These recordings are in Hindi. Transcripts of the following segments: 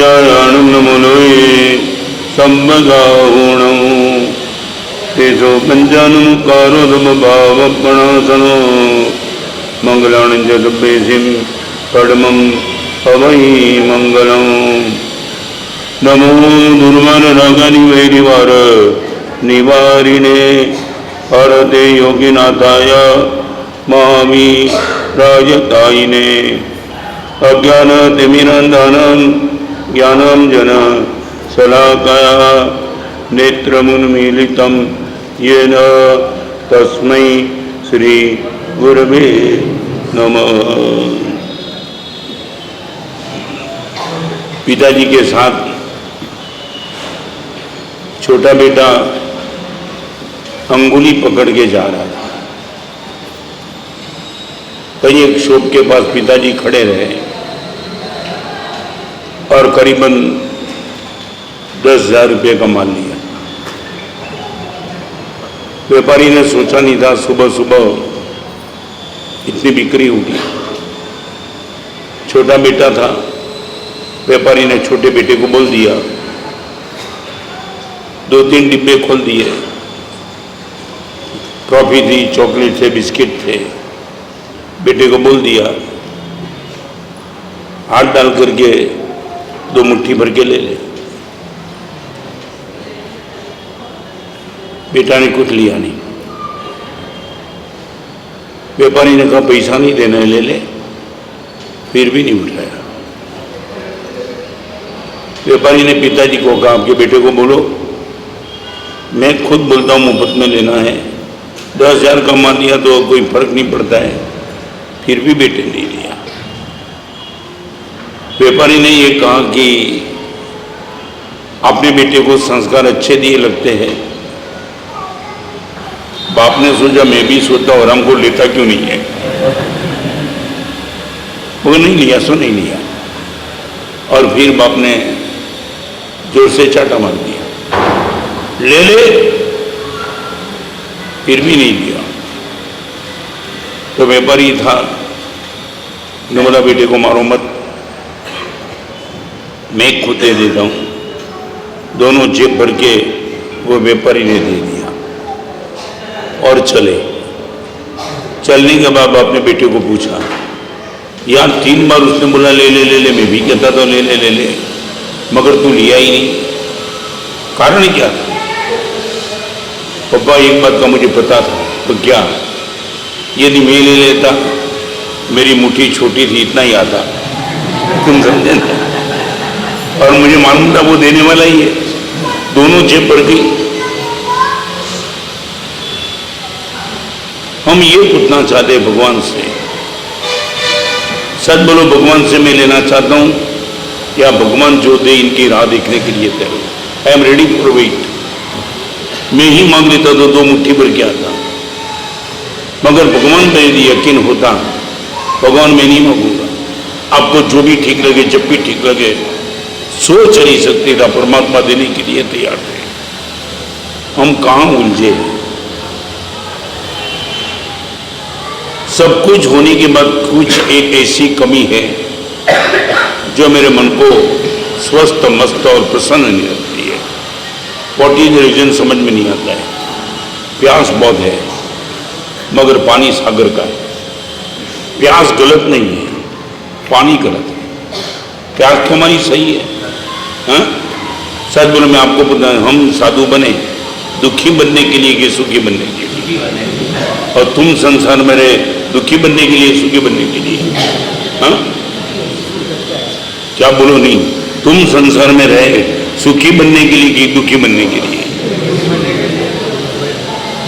पंचानंदमुलोये संबदाहुणं तेजो पंचानमुकारोदमभावपणासनो मंगलानि जगद्वेसिं पद्मं पवै मंगलं नमो दुर्मनरागनिवैरिवार निवारिणे हरते योगिनाथाय मामि राजतायिने अज्ञानतिमिरान्धनं ज्ञानाञ्जन शलाकया नेत्रमुन्मीलितं येन तस्मै श्री गुरवे नमः। पिताजी के साथ छोटा बेटा अंगुली पकड़ के जा रहा था। कहीं एक शॉप के पास पिताजी खड़े रहे और करीबन 10,000 रुपये का माल लिया। व्यापारी ने सोचा नहीं था सुबह सुबह इतनी बिक्री होगी। छोटा बेटा था, व्यापारी ने छोटे बेटे को बोल दिया, 2-3 डिब्बे खोल दिए। टॉफी थी, चॉकलेट थे, बिस्किट थे। बेटे को बोल दिया, हाथ डाल करके 2 मुट्ठी भर के ले ले। बेटा ने कुछ लिया नहीं। व्यापारी ने कहा पैसा नहीं देना है, ले ले। फिर भी नहीं उठाया। व्यापारी ने पिताजी को कहा, आपके बेटे को बोलो मैं खुद बोलता हूँ मुफ्त में लेना है, 10,000 का मान लिया तो कोई फर्क नहीं पड़ता है। फिर भी बेटे नहीं लिया। व्यापारी ने ये कहा कि अपने बेटे को संस्कार अच्छे दिए लगते हैं। बाप ने सोचा मैं भी सोचता और हमको लेता क्यों नहीं है। वो नहीं लिया, सो नहीं लिया। और फिर बाप ने जोर से चाटा मार दिया, ले ले। फिर भी नहीं लिया। तो व्यापारी था, ने बोला बेटे को मारो मत, मैं खुद दे देता हूं। दोनों जेब भर के वो व्यापारी ने दे दिया और चले। चलने के बाद अपने बेटे को पूछा, यार 3 बार उसने बोला ले ले ले ले, मैं भी कहता था ले ले ले ले, मगर तू लिया ही नहीं, कारण क्या था? पापा एक बात का मुझे पता था। तो क्या? यदि मैं ले लेता, मेरी मुट्ठी छोटी थी, इतना ही आता, तुम समझे ना? और मुझे मालूम था वो देने वाला ही है। दोनों जेब भर गई। हम ये पूछना चाहते हैं भगवान से, सच बोलो, भगवान से मैं लेना चाहता हूं या भगवान जो दे इनकी राह देखने के लिए तैयार हूं। I am ready for wait. मैं ही मांग लेता तो 2 मुट्ठी भर के आता, मगर भगवान पे यदि यकीन होता, भगवान मैं नहीं मांगूंगा, आपको जो भी ठीक लगे, जब भी ठीक लगे, सोच नहीं सकते था, परमात्मा देने के लिए तैयार थे। हम कहां उलझे? सब कुछ होने के बाद कुछ एक ऐसी कमी है जो मेरे मन को स्वस्थ, मस्त और प्रसन्न नहीं रखती है। व्हाट इज रीजन समझ में नहीं आता है। प्यास बहुत है, मगर पानी सागर का है। प्यास गलत नहीं है, पानी गलत है। प्यास तो हमारी सही है। हाँ, सच बोलो, मैं आपको पता है, हम साधु बने दुखी बनने के लिए कि सुखी बनने के लिए? और तुम संसार में रहे दुखी बनने के लिए, सुखी बनने के लिए? हाँ, क्या बोलो? नहीं, तुम संसार में रहे सुखी बनने के लिए कि दुखी बनने के लिए?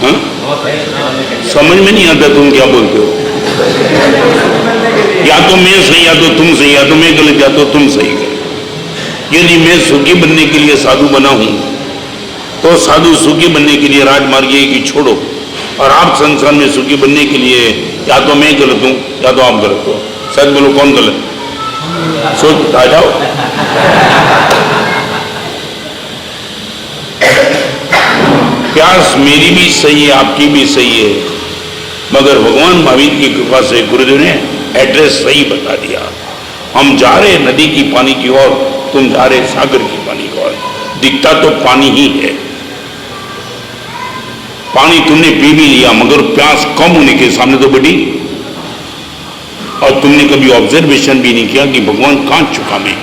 हाँ, समझ में नहीं आता तुम क्या बोलते हो। या तो मैं सही, या तो तुम सही, या तो मैं गलत, या तो तुम सही गलत। यदि मैं सुखी बनने के लिए साधु बना हूं, तो साधु सुखी बनने के लिए राजमार्ग ये कि छोड़ो। और आप संसार में सुखी बनने के लिए या तो मैं गलत हूं या तो आप गलत हो। सच बोलो, कौन गलत? सोच आ जाओ। प्यास मेरी भी सही है, आपकी भी सही है, मगर भगवान महावीर की कृपा से गुरुदेव ने एड्रेस सही बता दिया। हम जा रहे हैं नदी की पानी की ओर, तुम जा रहे सागर की पानी को, दिखता तो पानी ही है। पानी तुमने पी भी लिया मगर प्यास कम होने के सामने तो बड़ी, और तुमने कभी ऑब्जर्वेशन भी नहीं किया कि भगवान कहां चुका मैं।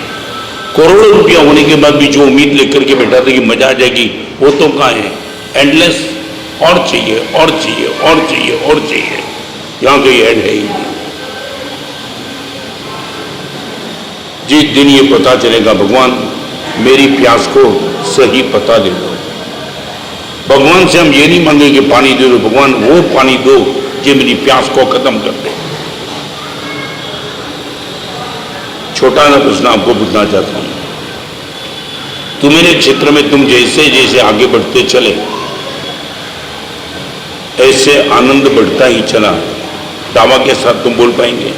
करोड़ों रुपया होने के बाद भी जो उम्मीद लेकर के बैठा था कि मजा आ जाएगी, वो तो कहां है, एंडलेस, और चाहिए और चाहिए और चाहिए और चाहिए, यहां कोई एंड है ही नहीं। जिस दिन ये पता चलेगा भगवान मेरी प्यास को सही पता दे दो, भगवान से हम ये नहीं मांगे कि पानी दे दो, भगवान वो पानी दो जो मेरी प्यास को खत्म कर दे। छोटा सा प्रश्न आपको पूछना चाहता हूं, तुम्हारे क्षेत्र में तुम जैसे जैसे आगे बढ़ते चले ऐसे आनंद बढ़ता ही चला, दावा के साथ तुम बोल पाएंगे?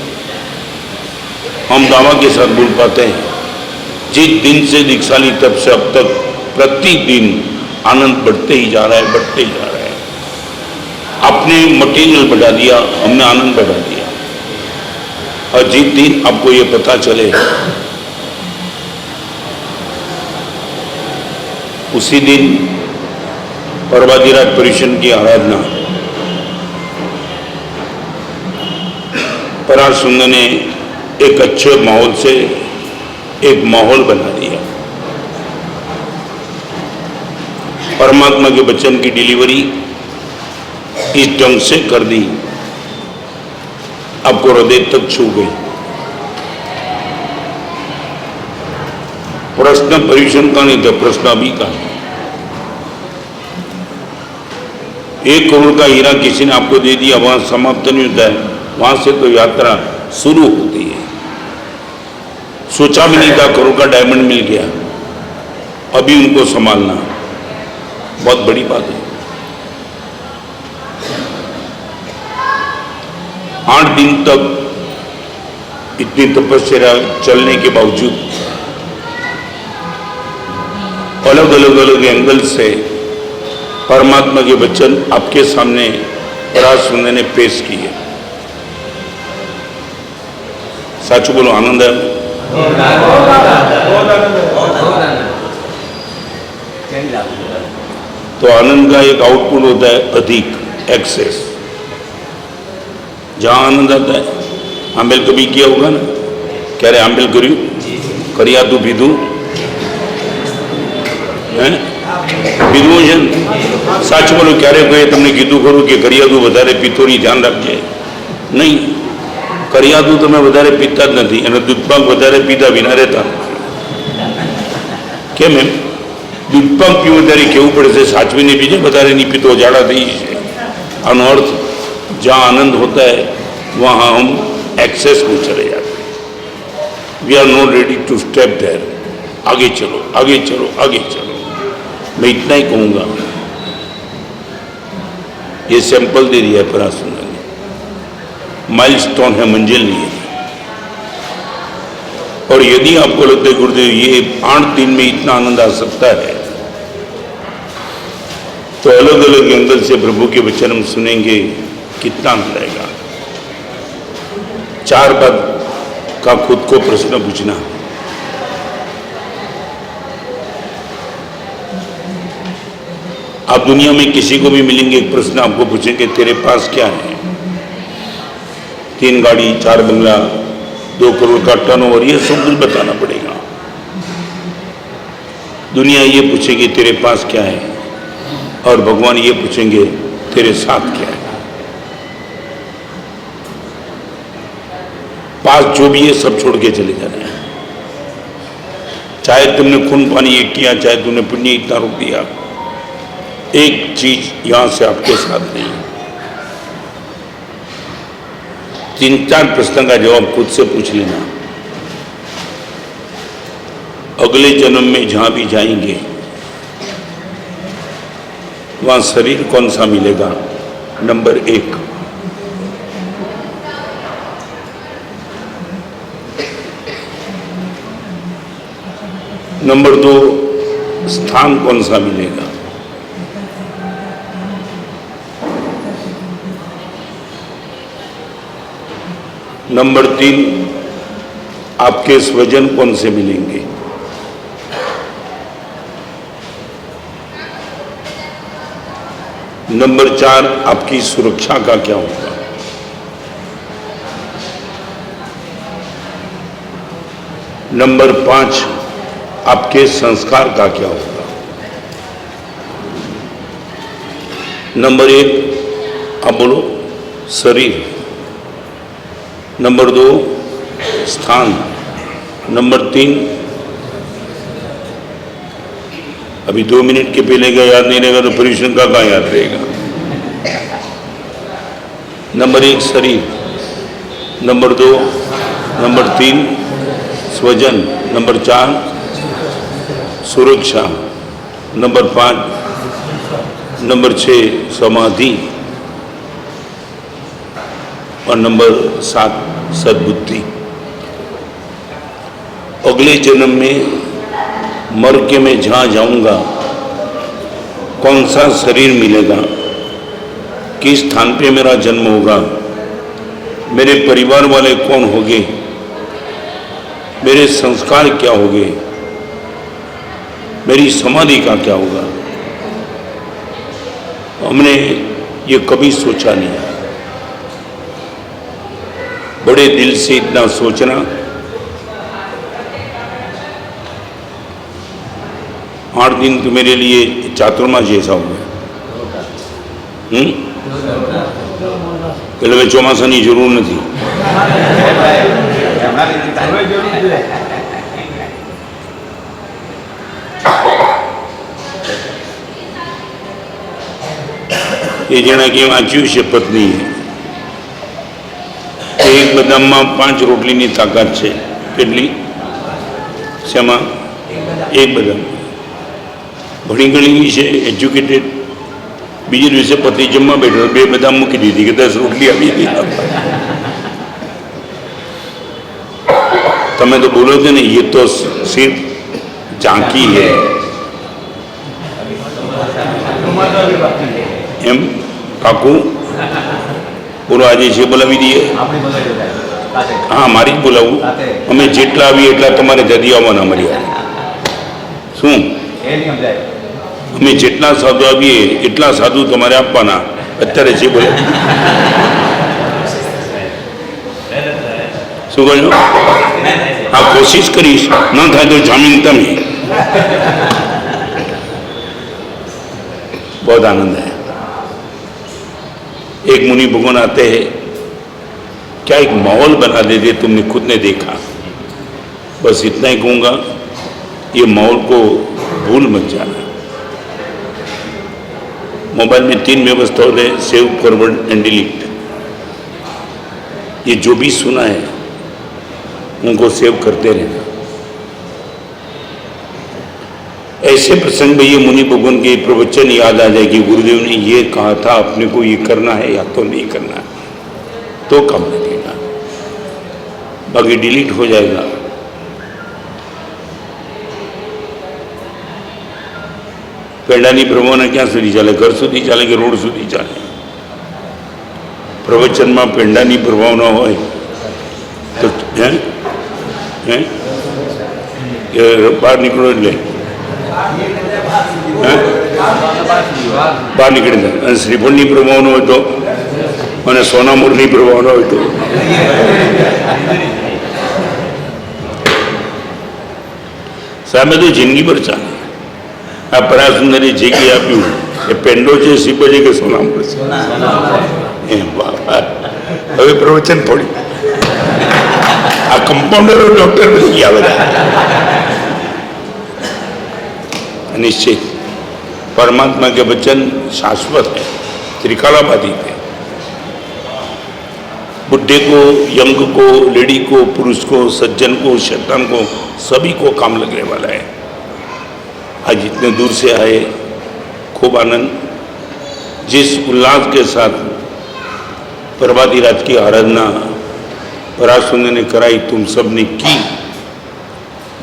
हम दावा के साथ बोल पाते हैं, जिस दिन से दीक्षा ली तब से अब तक प्रतिदिन आनंद बढ़ते ही जा रहा है, बढ़ते ही जा रहा है। आपने मटेरियल बढ़ा दिया, हमने आनंद बढ़ा दिया। और जिस दिन आपको ये पता चले उसी दिन पर्वतिराज परिषद की आराधना पराशर सुंदर ने एक अच्छे माहौल से एक माहौल बना दिया। परमात्मा के वचन की डिलीवरी इस ढंग से कर दी, आपको हृदय तक छू गई। प्रश्न परिषद का नहीं था, प्रश्न अभी का। 1 करोड़ का हीरा किसी ने आपको दे दिया, वहां समाप्त नहीं होता है, वहां से तो यात्रा शुरू होती है। सोचा भी नहीं था करोड़ का डायमंड मिल गया, अभी उनको संभालना बहुत बड़ी बात है। 8 दिन तक इतनी तपस्या चलने के बावजूद अलग अलग एंगल से परमात्मा के वचन आपके सामने पराशर सुंदर ने पेश किए। सच बोलो, आनंद है? तो आनंद का एक आउटपुट होता है अधिक, एक्सेस। जहां आनंद आता है, आंबेल कभी किया होगा ना, कह रहे आंबेल करियो, करिया तू पीधू है पीधू છે સાચ બોલો, ક્યારે કોઈ તમને કીધું ખરું કે કરિયાદું વધારે પીતો નહીં, ધ્યાન રાખજે? નહીં, કરિયાદું તમે વધારે પીતા જ નથી અને દૂધપાક વધારે પીધા વિના રહેતા નથી। કેમ એમ? દૂધપાક પીવો ત્યારે કેવું પડે છે સાચવીને પીજે, વધારે નહીં પીતો ઝાડા થઈ જશે। આનો અર્થ जहाँ आनंद होता है वहाँ हम एक्सेस में चले जाते हैं। We are not ready to step there. आगे चलो, आगे चलो, आगे चलो। मैं इतना ही कहूँगा, ये सैंपल दे दिया है पराशर सुंदर ने, माइलस्टोन है, मंजिल नहीं है। और यदि आपको लगता है गुरुदेव ये 8 दिन में इतना आनंद आ सकता है, तो अलग अलग एंगल से प्रभु के वचन हम सुनेंगे, कितना आनंद आएगा। 4 बात का खुद को प्रश्न पूछना, आप दुनिया में किसी को भी मिलेंगे, एक प्रश्न आपको पूछेंगे, तेरे पास क्या है? 3 गाड़ी, 4 बंगला, 2 करोड़ का टर्नओवर, ये सब कुछ बताना पड़ेगा। दुनिया ये पूछेगी तेरे पास क्या है, और भगवान ये पूछेंगे तेरे साथ क्या है। पास जो भी है सब छोड़ के चले जाना है। चाहे तुमने खून पानी एक किया, चाहे तुमने पुण्य इतना रोक दिया, एक चीज यहां से आपके साथ नहीं है। 3-4 प्रश्न का जवाब खुद से पूछ लेना। अगले जन्म में जहां भी जाएंगे वहां शरीर कौन सा मिलेगा? नंबर 1। नंबर 2, स्थान कौन सा मिलेगा? नंबर 3, आपके स्वजन कौन से मिलेंगे? नंबर 4, आपकी सुरक्षा का क्या होगा? नंबर 5, आपके संस्कार का क्या होगा? नंबर 1, आप बोलो, शरीर। नंबर 2, स्थान। नंबर 3, अभी 2 मिनट के पहले का याद नहीं रहेगा तो पर्यूषण का कहाँ याद रहेगा? नंबर 1, शरीर। नंबर 2, नंबर 3, स्वजन। नंबर 4, सुरक्षा। नंबर 5, नंबर 6, समाधि। और नंबर 7, सद्बुद्धि। अगले जन्म में मर के मैं जहाँ जाऊंगा, कौन सा शरीर मिलेगा, किस स्थान पे मेरा जन्म होगा, मेरे परिवार वाले कौन होंगे, मेरे संस्कार क्या होंगे, मेरी समाधि का क्या होगा, हमने ये कभी सोचा नहीं। बड़े दिल से इतना सोचना 8 दिन तो मेरे लिए चातुर्मास जैसा हो गया। पहले मैं ચોમાસાની જરૂર નથી। એ જેના કે વાંચ્યું છે પત્ની, એક બદામમાં 5 રોટલીની તાકાત છે। કેટલી? શેમાં? એક બદામ। ભણી ગણી છે, એજ્યુકેટેડ। બીજે દિવસે પતિ જમવા બેઠો, 2 બદામ મૂકી દીધી કે 10 રોટલી આપી दी। તમે તો બોલો છો ને, ये तो सिर्फ झांकी है। એમ કાકુ બોલો, આજે છે બોલાવી દઈએ? હા, મારી જ બોલાવું। અમે જેટલા આવીએ એટલા તમારે જલ્દી આવવાના અમારી હારે। શું? અમે જેટલા સાધુ આવીએ એટલા સાધુ તમારે આપવાના। અત્યારે છે બોલે શું કહ્યું? हाँ, कोशिश करीश, न था तो जामीन तमी। बहुत आनंद है। एक मुनि भगवान आते हैं, क्या एक माहौल बना देते, तुमने खुद ने देखा। बस इतना ही कहूँगा, ये माहौल को भूल मत जाना। मोबाइल में 3 व्यवस्थाओं है, सेव, फॉरवर्ड एंड डिलीट। ये जो भी सुना है उनको सेव करते रहना। ऐसे प्रसंग में ये मुनि भगवान के प्रवचन याद आ जाए कि गुरुदेव ने ये कहा था, अपने को ये करना है या तो नहीं करना है, तो काम लगेगा, बाकी डिलीट हो जाएगा। पेंडानी प्रभावना क्या सुधी चाले? घर सुधी चाले कि रोड सुधी चाले? प्रवचन में पेंडानी प्रभावना होय तो बहार निकलो એટલે બહાર નીકળી જાય। અને શ્રીફળની પ્રભાવના હોય તો, અને સોનામૂરની પ્રભાવના હોય તો, સામે તો જિંદગી પર ચાલે। આ પરાસુંદરે જે કંઈ આપ્યું એ પેંડો છે, શીપો છે કે સોનામૂર છે? એમ બાપા, હવે પ્રવચન થોડી આ कंपाउंडर और डॉक्टर बन गया બધા। निश्चित परमात्मा के वचन शाश्वत है, त्रिकालाबाधित है। बुढ़े को, यंग को, लेडी को, पुरुष को, सज्जन को, शैतान को, सभी को काम लगने वाला है। आज इतने दूर से आए, खूब आनंद। जिस उल्लास के साथ प्रभातिराज की आराधना पराशुंद ने कराई, तुम सब ने की,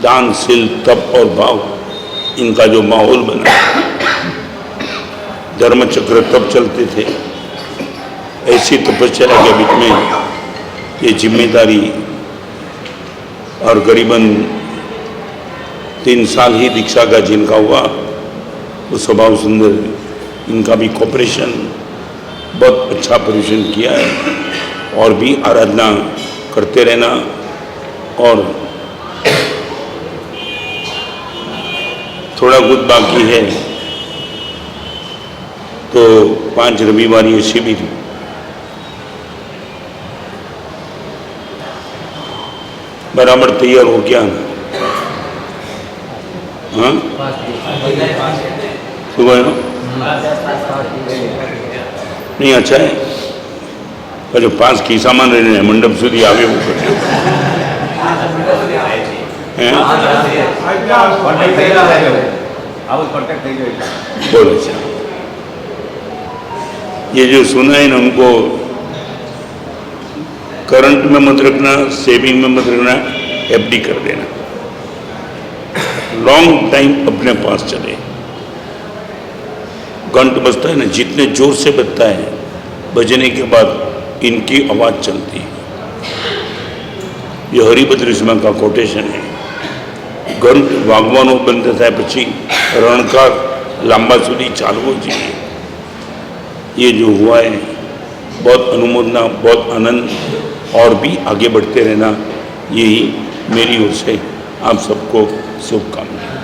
दानशील तप और भाव, इनका जो माहौल बना, धर्मचक्र तब चलते थे। ऐसी तपस्या के बीच में ये जिम्मेदारी, और करीबन 3 साल ही दीक्षा का जिनका हुआ, वो स्वभाव सुंदर इनका भी कोऑपरेशन, बहुत अच्छा प्रदर्शन किया है और भी आराधना करते रहना। और थोड़ा कुछ बाकी है तो 5 रविवार ये शिविर बराबर तैयार हो गया ना? हाँ सुबह नहीं अच्छा है पर जो 5 की सामान रहने हैं मंडप सुधी आवे वो करते हैं बोलो। अच्छा ये जो सुना है ना उनको करंट में मत रखना, सेविंग में मत रखना, एफडी कर देना, लॉन्ग टाइम अपने पास चले। घंट बजता है ना, जितने जोर से बजता है बजने के बाद इनकी आवाज चलती है। ये हरिभद्र सिंह का कोटेशन है। घंट वागवानो बंद થાય પછી रणकार लांबा सुधी चालवो चाहिए। ये जो हुआ है बहुत अनुमोदना, बहुत आनंद और भी आगे बढ़ते रहना, यही मेरी ओर से आप सबको शुभकामनाएं।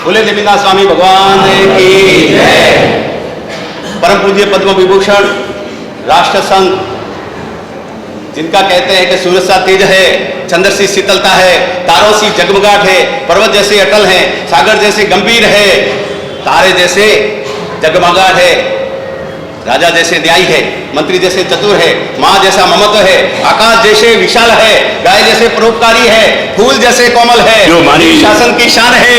बोले देवीनाथ स्वामी भगवान की जय। परम पूज्य पद्म विभूषण राष्ट्र संघ, जिनका कहते हैं कि सूरज सा तेज है, चंद्र सी शीतलता है, तारों सी जगमगाहट है, पर्वत जैसे अटल है, सागर जैसे गंभीर है, तारे जैसे जगमगाहट है, राजा जैसे न्यायी है, मंत्री जैसे चतुर है, माँ जैसा ममत्व है, आकाश जैसे विशाल है, गाय जैसे परोपकारी है, फूल जैसे कोमल है, जो हमारी शासन की शान है,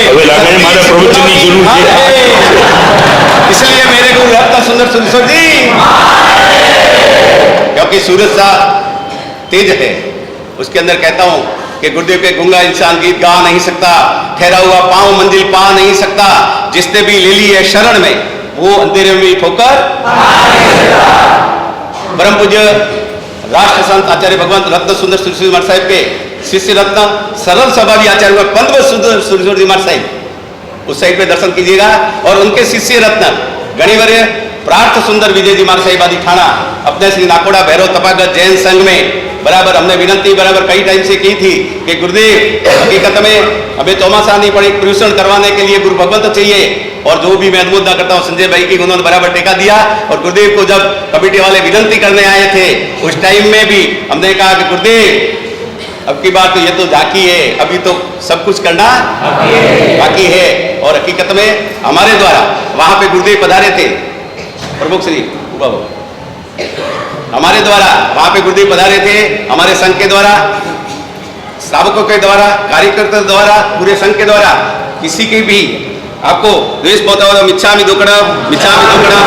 इसलिए मेरे गुरु रत्न सुंदर सुरेश्वर जी, क्योंकि सूरज सा तेज है, उसके अंदर कहता हूं कि गुरुदेव के गूंगा इंसान गीत गा नहीं सकता, ठहरा हुआ पांव मंजिल पा नहीं सकता, जिसने भी ले ली है शरण में वो अंधेरे में ठोकर परम पूज्य राष्ट्र संत आचार्य भगवंत रत्न सुंदर सुरेश्वर महाराज साहब के शिष्य रत्न सरल स्वभावी आचार्य पंद्रह सुंदर सुरेश्वर जी महाराज साहब उस साइड पे दर्शन कीजिएगा। और उनके शिष्य रत्न गणिवर्य प्रार्थ सुंदर विजय जी महाराज साहिब आदि ठाणा अपने श्री नाकोड़ा भैरव तपागत जैन संघ में बराबर हमने विनती बराबर कई टाइम से की थी कि गुरुदेव हकीकत में हमें चौमासा नहीं पड़ी, प्रदूषण करवाने के लिए गुरु भगवंत चाहिए। और जो भी मैं अनुमोदना करता हूँ संजय भाई की, उन्होंने बराबर टेका दिया। और गुरुदेव को जब कमेटी वाले विनती करने आए थे उस टाइम में भी हमने कहा कि गुरुदेव अब की बात तो ये तो झांकी है, अभी तो सब कुछ करना बाकी है। और हकीकत में हमारे द्वारा वहां पे गुरुदेव पधारे थे, प्रमुख श्री हमारे द्वारा वहां पे गुरुदेव पधारे थे, हमारे संघ के द्वारा, श्रावकों के द्वारा, कार्यकर्ता द्वारा, पूरे संघ के द्वारा। किसी के भी आपको द्वेष पहुंचा हो मिच्छामि दुक्कडम, मिच्छामि दुक्कडम,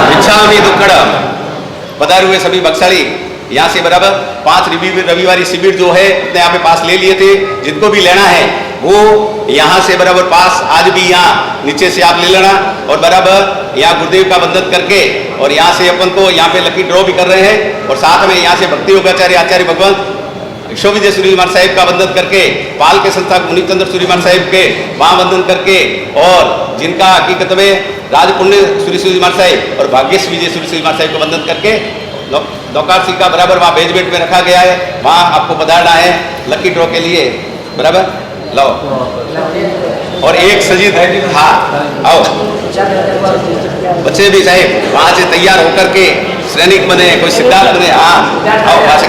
मिच्छामि दुक्कडम। पधारे हुए सभी बक्साली यहाँ से बराबर 5 रविवारी शिविर जो है अपने यहाँ पे पास ले लिए थे, जिनको भी लेना है वो यहाँ से बराबर पास आज भी यहाँ नीचे से आप ले लेना। और बराबर यहाँ गुरुदेव का वंदन करके और यहाँ से अपन को यहाँ पे लकी ड्रॉ भी कर रहे हैं। और साथ में यहाँ से भक्ति योगाचार्य आचार्य भगवंत शोभिजय सूर्य महाराज साहिब का वंदन करके, पाल के संस्थापक मुनिचंद्र सूर्य महाराज साहिब के वहाँ वंदन करके, और जिनका हकीकत में राजपुण्य सूर्य महाराज साहिब और भाग्यश विजय सूर्य महाराज साहिब का वंदन करके नौकार सिंह का बराबर वहाँ बेजमेंट में रखा गया है, वहाँ आपको पधारना है लकी ड्रॉ के लिए। बराबर लो। और एक सजीद है, हाँ आओ बच्चे भी साहिब वहाँ से तैयार होकर के सैनिक बने, कोई सिद्धार्थ बने, हाँ आओ वहाँ से।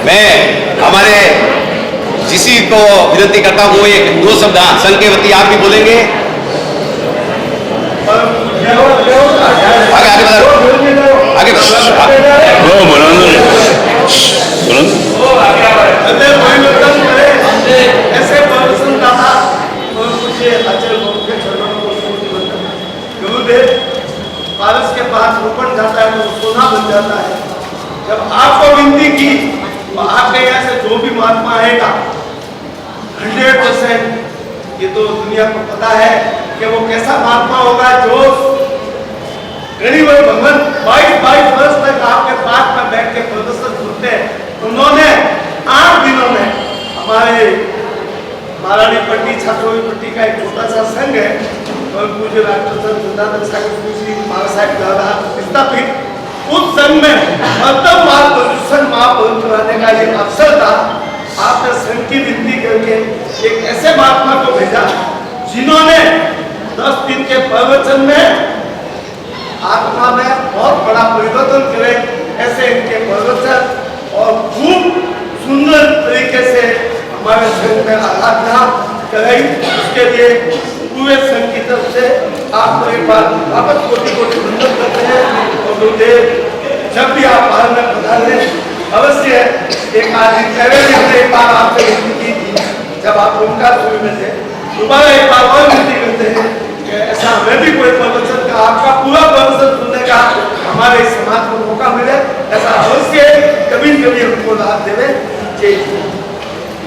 मैं हमारे जिसी को विनती करता हूँ वो एक 2 शब्द संघ के वती आप भी बोलेंगे। आगे आगे आगे ऐसे गुरुदेव पारस के पास रोपण जाता है तो सोना बन जाता है। जब आपको विनती की तो आपके यहाँ से जो भी महात्मा आएगा 100% ये तो दुनिया को पता है कि वो कैसा महात्मा होगा जो घड़ी हुए भगवान 22 वर्ष तक आपके पास में बैठ के प्रदर्शन सुनते हैं। उन्होंने 8 दिनों में हमारे महारानी पट्टी छात्रों पट्टी का एक छोटा सा संघ है और पूज्य राष्ट्रसंत गंगाधर सागर श्री महाराज साहब द्वारा स्थापित उस संघ में मतलब प्रदूषण महापवित्र कराने का एक अवसर था। आपने संघ की विनती करके एक ऐसे महात्मा को भेजा जिन्होंने 10 दिन के प्रवचन में आत्मा में बहुत बड़ा परिवर्तन करे, ऐसे इनके प्रवचन और खूब सुंदर तरीके से हमारे संघ में आराधना कराई। उसके लिए पूरे संघ की तरफ से आपको एक बार वापस कोटि वंदन करते हैं। और गुरुदेव जब भी आप बाहर में पधारे अवश्य एक आदमी एक बार आपसे विनती की थी जब आप ओंकार सूर्य में थे, दोबारा एक बार और विनती करते हैं कि ऐसा हमें भी कोई प्रवचन का आपका पूरा प्रवचन सुनने का हमारे समाज को मौका मिले, ऐसा अवश्य कभी हमको लाभ देवे। जय।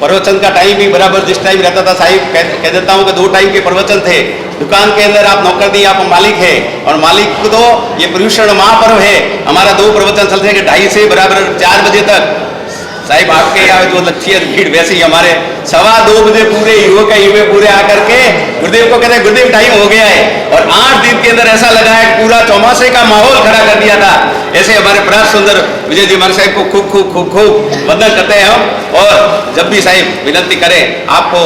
प्रवचन का टाइम भी बराबर जिस टाइम रहता था साहिब कह देता हूँ कि 2 टाइम के प्रवचन थे। दुकान के अंदर आप नौकर नहीं, आप मालिक है और मालिक को तो ये पर्यूषण महापर्व है। हमारा 2 प्रवचन चलते हैं 2:30 से बराबर 4 बजे तक। साहिब आपके यहाँ जो लच्छी है भीड़ वैसे ही हमारे 2:15 बजे पूरे युवक पूरे आकर के गुरुदेव को कहते हैं गुरुदेव टाइम हो गया है। और 8 दिन के अंदर ऐसा लगा है पूरा चौमासे का माहौल खड़ा कर दिया था। ऐसे हमारे प्राण सुंदर विजय जी हमारे साहिब को खूब वंदन करते हैं हम। और जब भी साहिब विनती करें आपको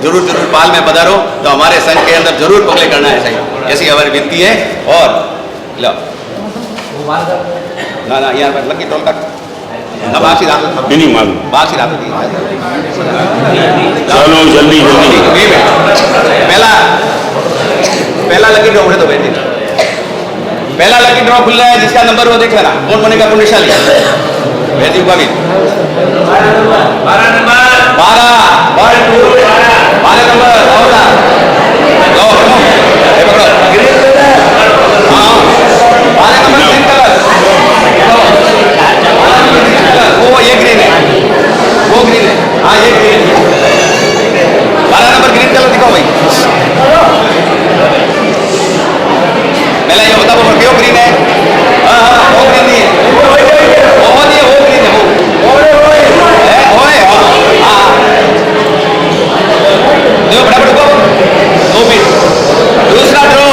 जरूर पाल में पधारो तो हमारे संघ के अंदर जरूर पगले करना है साहिब, ऐसी हमारी विनती है। और लो ना यहाँ पर लगी टोल तक अब बासी रात नहीं मालूम, बासी रात चलो जल्दी पहला लकी ड्रॉ उड़े तो बैठे पहला लकी ड्रॉ खुल रहा है, जिसका नंबर वो देख लेना कौन बनेगा पुण्यशाली। वैद्य का भी 12 नंबर 12 नंबर वो ये ग्रीन है, वो ग्रीन है, हाँ ये ग्रीन है। 12 नंबर ग्रीन कलर दिखाओ भाई। पहले ये बता वो क्यों ग्रीन है? हाँ वो ग्रीन नहीं है, वो नहीं है, वो ग्रीन है, वो है हाँ देखो फटाफट रुको 2 पीस। दूसरा ड्रॉ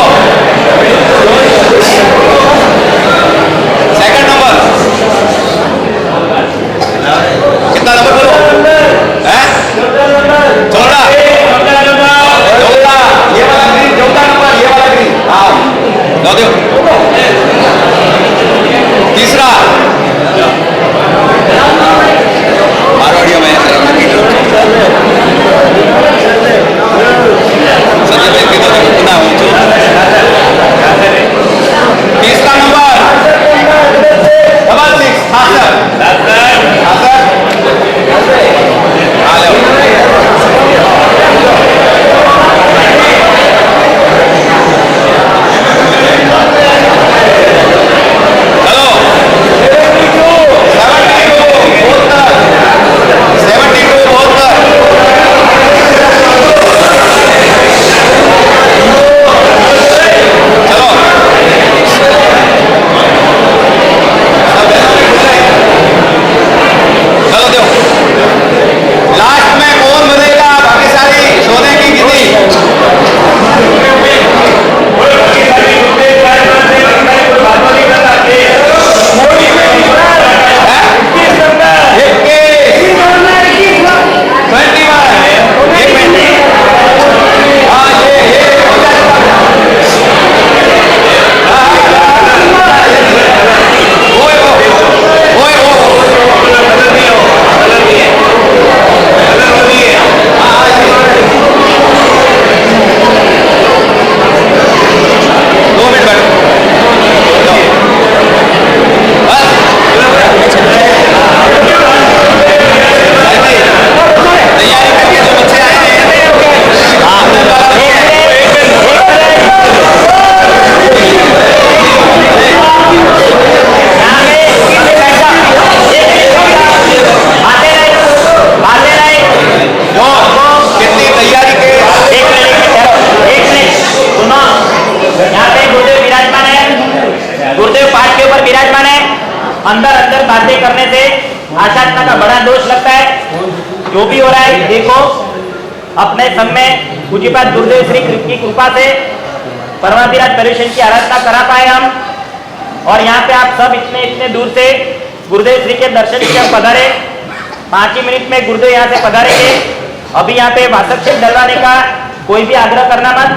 अंदर बातें करने से आध्यात्म का बड़ा दोष लगता है। जो भी हो रहा है देखो, अपने सब में पूज्यपाद गुरुदेव श्री की कृपा से परमाधिराज परिवेशन की आराधना करा पाए हम। और यहाँ पे आप सब इतने इतने दूर से गुरुदेव श्री के दर्शन के पधारे। 5 ही मिनट में गुरुदेव यहाँ से पधारेंगे। अभी यहाँ पे वासक्षेप डलवाने का कोई भी आग्रह करना मत।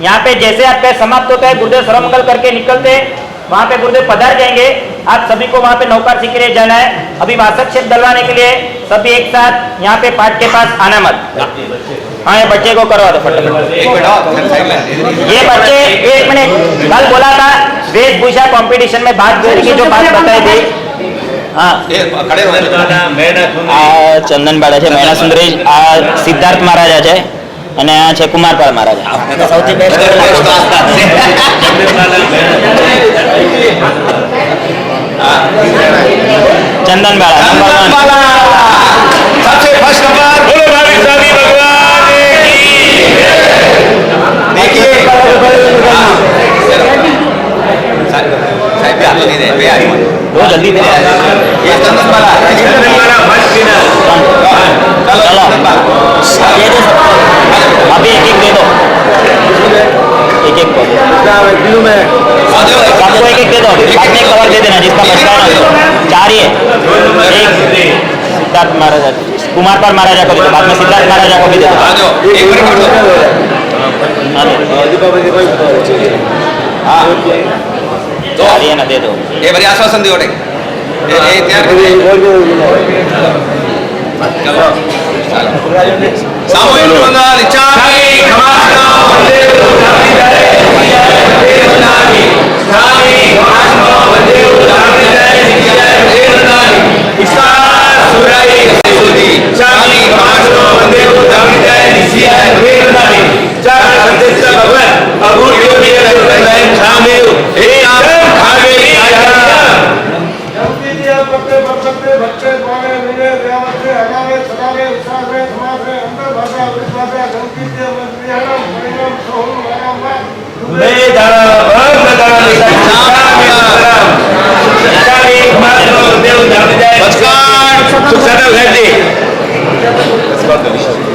यहाँ पे जैसे आपका समाप्त होता है, गुरुदेव सर्वमंगल करके निकलते, वहाँ पे गुरुदेव पधार जाएंगे। आप सभी को वहाँ पे नौकार के लिए जाना है। अभी वासक्षेप डलवाने के लिए सभी एक साथ यहाँ पे पाठ के पास आना मत। हाँ, ये बच्चे को करवा दो फटाफट। ये बच्चे 1 मिनट, कल बोला था वेशभूषा कंपटीशन में बात की, जो बात बताई थी। हाँ, खड़े रहो। આ ચંદનબાળા છે, મૈના સુંદરી, આ સિદ્ધાર્થ મહારાજા છે અને આ છે કુમારપાળ મહારાજા। સૌથી બેસ્ટ ચંદનબાળા નંબર 1 सबसे फर्स्ट नंबर। बोलो भाभी साहब भगवान की। देखिए साहब भी आगे दे पे आई वो जल्दी दे। ये चंदन वाला फर्स्ट विनर। चलो ये दो सबको, अभी एक एक दे दो, एक एक को सबको एक एक दे दो। बाद में कवर दे देना जिसका बचता है ना। 4 ही है। एक सिद्धार्थ महाराजा, कुमारपाल महाराजा को भी दो, बाद में सिद्धार्थ महाराजा को भी दे दो। आ जाओ, एक मिनट कर दो। हाँ तो 4 ही है ना, दे दो। ये बड़ी आश्वासन दियो ये तैयार चलो सामूहिक मंगल इच्छा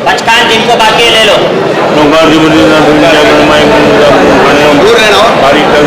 बचकान जिनको बाकी ले लो। नौकार जी मुझे ना दूर जाकर माई दूर रहना हो। बारीक कर